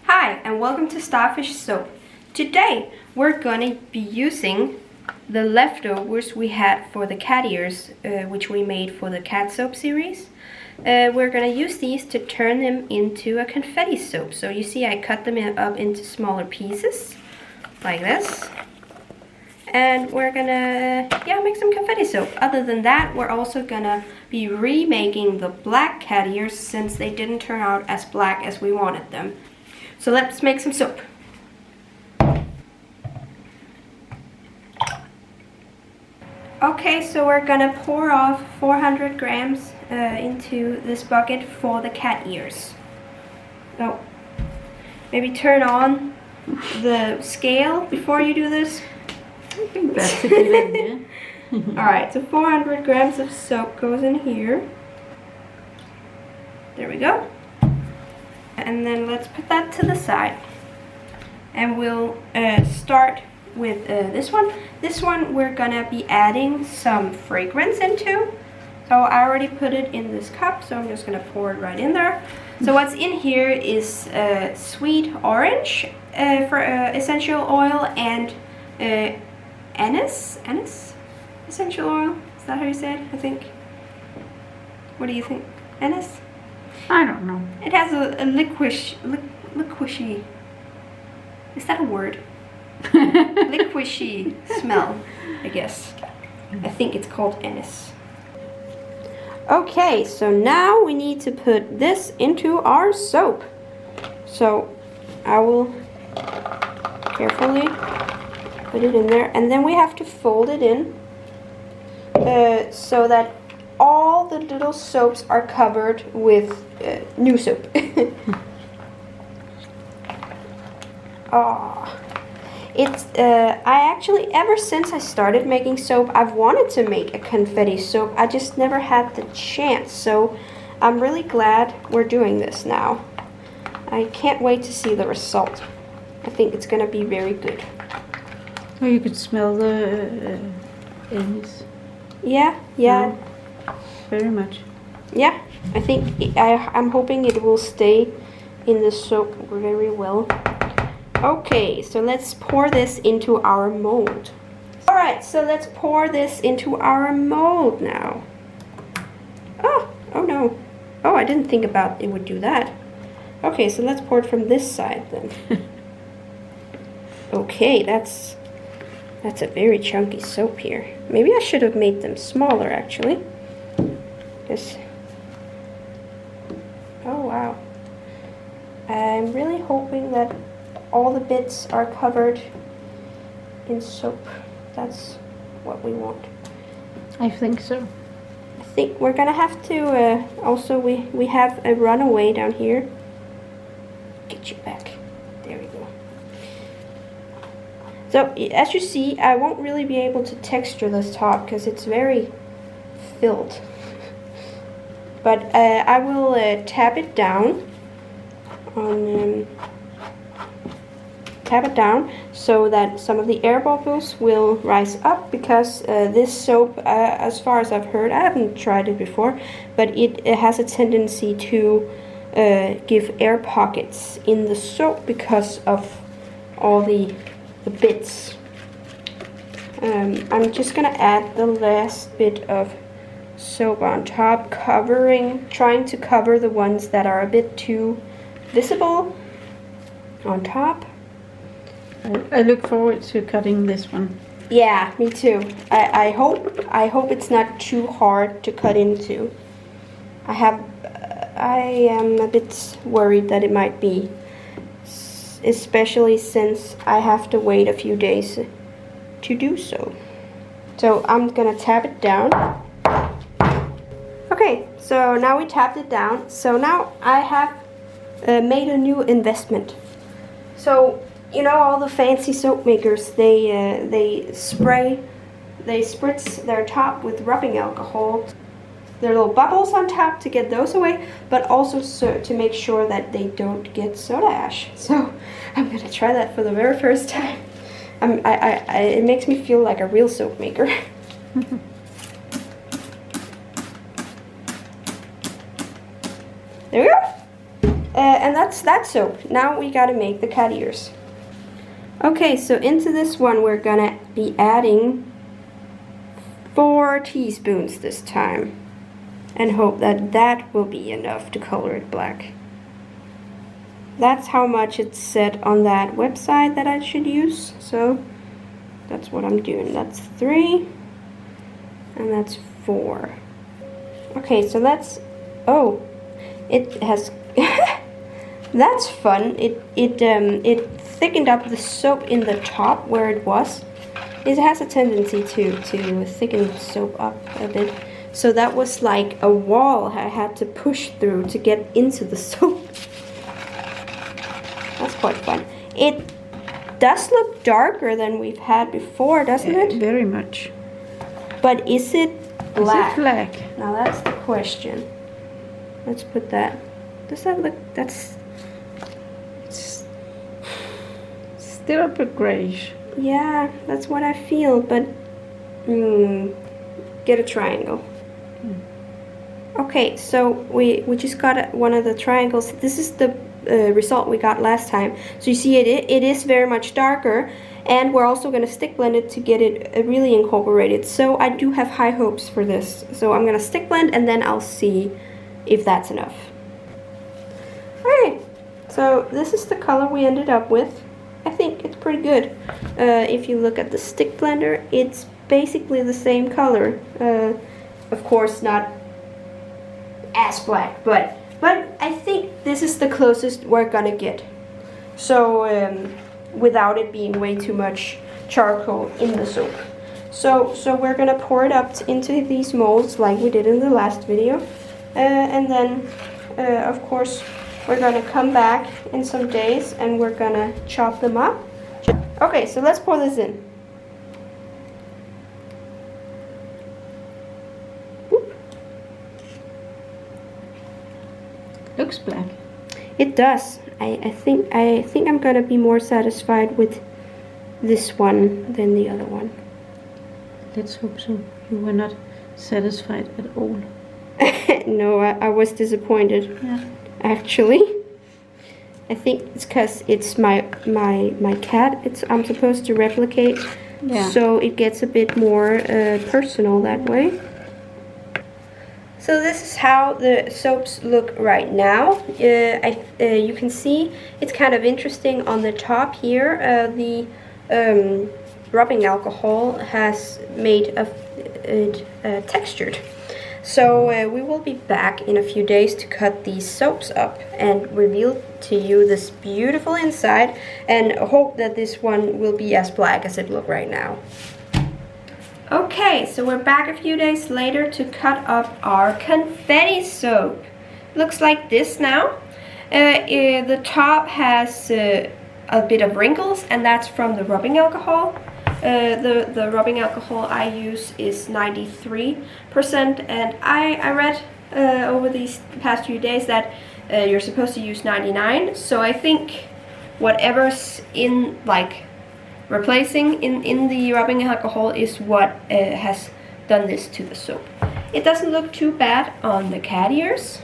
Hi, and welcome to Starfish Soap. Today, we're gonna be using the leftovers we had for the cat ears, which we made for the cat soap series. We're gonna use these to turn them into a confetti soap. So you see I cut them up into smaller pieces, like this. And we're gonna, make some confetti soap. Other than that, we're also gonna be remaking the black cat ears since they didn't turn out as black as we wanted them. So let's make some soap. Okay, so we're gonna pour off 400 grams into this bucket for the cat ears. So maybe turn on the scale before you do this. I think that's a good idea. Alright, so 400 grams of soap goes in here. There we go. And then let's put that to the side. And we'll start with this one. This one we're gonna be adding some fragrance into. So I already put it in this cup, so I'm just gonna pour it right in there. So what's in here is sweet orange for essential oil and anise essential oil. Is that how you say it? I think. What do you think? Anise? I don't know. It has a liquishy. Is that a word? Liquishy smell, I guess. I think it's called anise. Okay, so now we need to put this into our soap. So I will carefully put it in there, and then we have to fold it in so that all the little soaps are covered with new soap. I actually, ever since I started making soap, I've wanted to make a confetti soap. I just never had the chance, so I'm really glad we're doing this now. I can't wait to see the result. I think it's gonna be very good. Oh, you could smell the anise. Yeah. Very much. Yeah, I think I'm hoping it will stay in the soap very well. Okay, so let's pour this into our mold. Alright, so let's pour this into our mold now. Oh no. Oh, I didn't think about it would do that. Okay, so let's pour it from this side then. Okay, that's a very chunky soap here. Maybe I should have made them smaller actually. Oh wow. I'm really hoping that all the bits are covered in soap. That's what we want. I think so. I think we're gonna have to also we have a runaway down here. Get you back. There we go. So as you see, I won't really be able to texture this top because it's very filled. But I will tap it down so that some of the air bubbles will rise up, because this soap, as far as I've heard, I haven't tried it before, but it has a tendency to give air pockets in the soap because of all the bits. I'm just gonna add the last bit of soap on top, trying to cover the ones that are a bit too visible on top. I look forward to cutting this one. Yeah, me too. I hope it's not too hard to cut into. I am a bit worried that it might be, especially since I have to wait a few days to do so. So I'm gonna tap it down. Okay, so now we tapped it down. So now I have made a new investment. So you know, all the fancy soap makers, they spritz their top with rubbing alcohol. There are little bubbles on top to get those away, but also to make sure that they don't get soda ash. So I'm gonna try that for the very first time. It makes me feel like a real soap maker. There we go. And that's that soap. Now we gotta make the cat ears. Okay, so into this one we're gonna be adding 4 teaspoons this time. And hope that that will be enough to color it black. That's how much it said on that website that I should use. So that's what I'm doing. That's 3 and that's 4. Okay, so that's, oh, it has, that's fun. It thickened up the soap in the top where it was. It has a tendency to thicken the soap up a bit. So that was like a wall I had to push through to get into the soap. That's quite fun. It does look darker than we've had before, doesn't it? Very much. But is it black? Is it black? Now that's the question. Let's put that. Does that look, that's... It's still a bit grayish. Yeah, that's what I feel, but... get a triangle. Okay, so we just got one of the triangles. This is the result we got last time. So you see it is very much darker, and we're also going to stick blend it to get it really incorporated. So I do have high hopes for this. So I'm going to stick blend and then I'll see if that's enough. Alright, so this is the color we ended up with. I think it's pretty good. If you look at the stick blender, it's basically the same color. Of course not as black, but I think this is the closest we're gonna get. So without it being way too much charcoal in the soap. So we're gonna pour it up into these molds like we did in the last video, and then of course we're gonna come back in some days and we're gonna chop them up. Okay, so let's pour this in. Looks black. It does. I think I'm gonna be more satisfied with this one than the other one. Let's hope so. You were not satisfied at all. No, I was disappointed. Yeah. Actually, I think it's because it's my cat. I'm supposed to replicate, Yeah. so it gets a bit more personal that way. So this is how the soaps look right now. You can see it's kind of interesting on the top here. The rubbing alcohol has made it textured. So we will be back in a few days to cut these soaps up and reveal to you this beautiful inside, and hope that this one will be as black as it looks right now. Okay, so we're back a few days later to cut up our confetti soap. Looks like this now. The top has a bit of wrinkles, and that's from the rubbing alcohol. The rubbing alcohol I use is 93%, and I read over these past few days that you're supposed to use 99. So I think whatever's in, like, replacing in the rubbing alcohol is what has done this to the soap. It doesn't look too bad on the cat ears.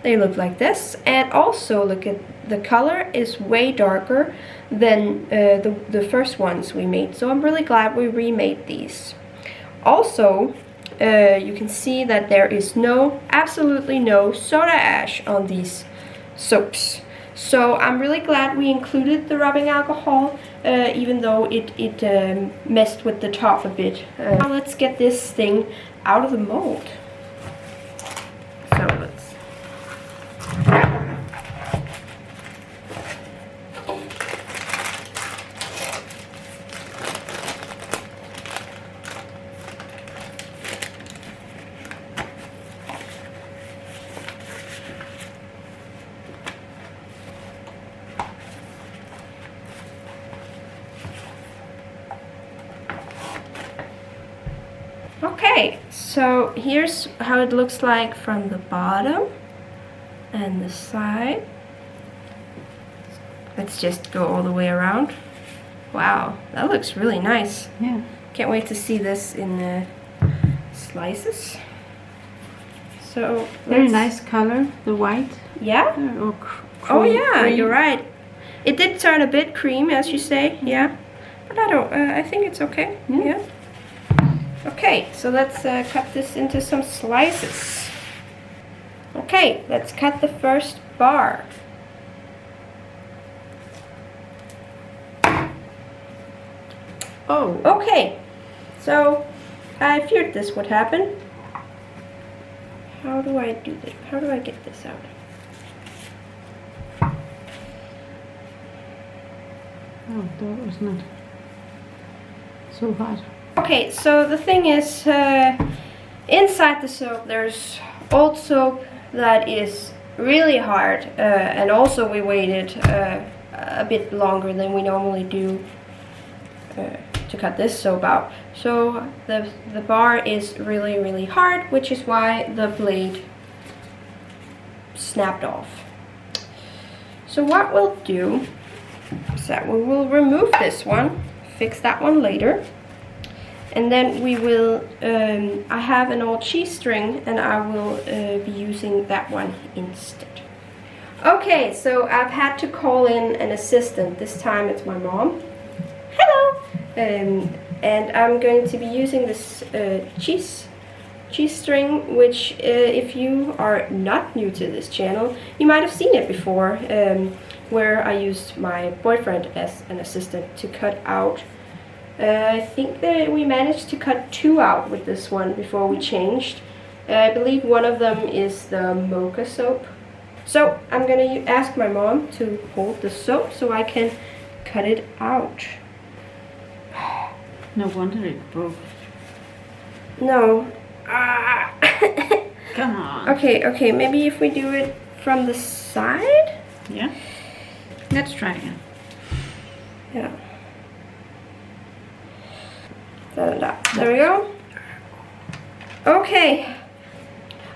They look like this, and also look at the color is way darker than the first ones we made. So I'm really glad we remade these. Also, you can see that there is absolutely no soda ash on these soaps. So I'm really glad we included the rubbing alcohol, even though it messed with the top a bit. Now let's get this thing out of the mold. So let's... Okay, so here's how it looks like from the bottom and the side. Let's just go all the way around. Wow, that looks really nice. Yeah. Can't wait to see this in slices. So Very nice color, the white. Yeah? Or Oh yeah, cream. you're right. It did turn a bit cream, as you say, yeah. But I don't, I think it's okay, yeah. Okay, so let's cut this into some slices. Okay, let's cut the first bar. Oh, okay. So, I feared this would happen. How do I do this? How do I get this out? Oh, that was not so hard. Okay, so the thing is, inside the soap there's old soap that is really hard, and also we waited a bit longer than we normally do to cut this soap out. So the bar is really hard, which is why the blade snapped off. So what we'll do is that we will remove this one, fix that one later, and then we will, I have an old cheese string and I will be using that one instead. Okay, so I've had to call in an assistant. This time it's my mom. Hello! And I'm going to be using this cheese string, which if you are not new to this channel, you might have seen it before, where I used my boyfriend as an assistant to cut out. I think that we managed to cut 2 out with this one before we changed. I believe one of them is the mocha soap. So I'm gonna ask my mom to hold the soap so I can cut it out. No wonder it broke. No. Come on. Okay, maybe if we do it from the side? Yeah. Let's try again. Yeah. There we go.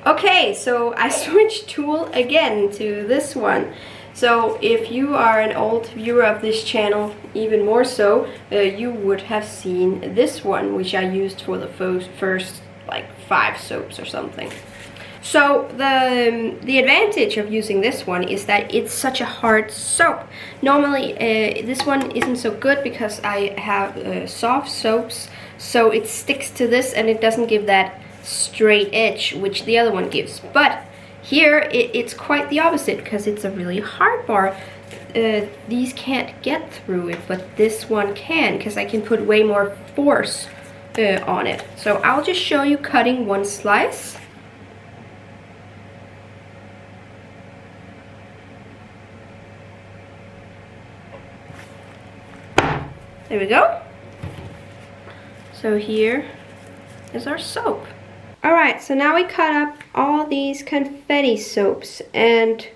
Okay, so I switched tool again to this one. So if you are an old viewer of this channel, even more so, you would have seen this one, which I used for the first like 5 soaps or something. So the advantage of using this one is that it's such a hard soap. Normally this one isn't so good because I have soft soaps, so it sticks to this and it doesn't give that straight edge which the other one gives. But here it's quite the opposite because it's a really hard bar. These can't get through it, but this one can, because I can put way more force on it. So I'll just show you cutting one slice. There we go. So here is our soap. Alright, so now we cut up all these confetti soaps, and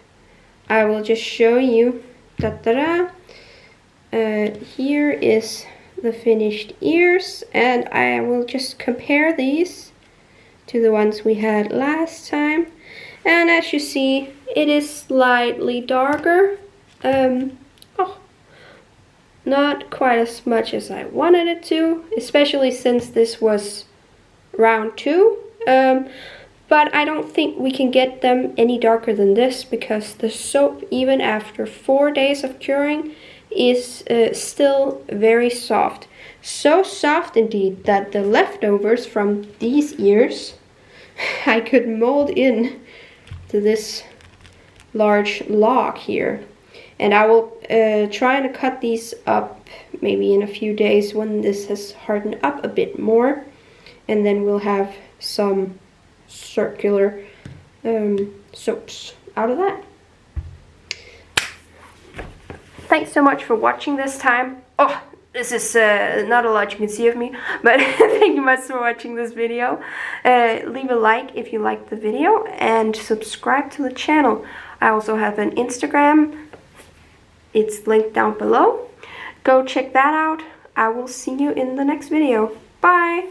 I will just show you. Here is the finished ears, and I will just compare these to the ones we had last time. And as you see, it is slightly darker. Not quite as much as I wanted it to, especially since this was round 2. But I don't think we can get them any darker than this, because the soap, even after 4 days of curing, is still very soft. So soft indeed that the leftovers from these ears I could mold in to this large log here. And I will try to cut these up maybe in a few days when this has hardened up a bit more. And then we'll have some circular soaps out of that. Thanks so much for watching this time. Oh, this is not a lot you can see of me, but thank you much for watching this video. Leave a like if you liked the video and subscribe to the channel. I also have an Instagram. It's linked down below. Go check that out. I will see you in the next video. Bye!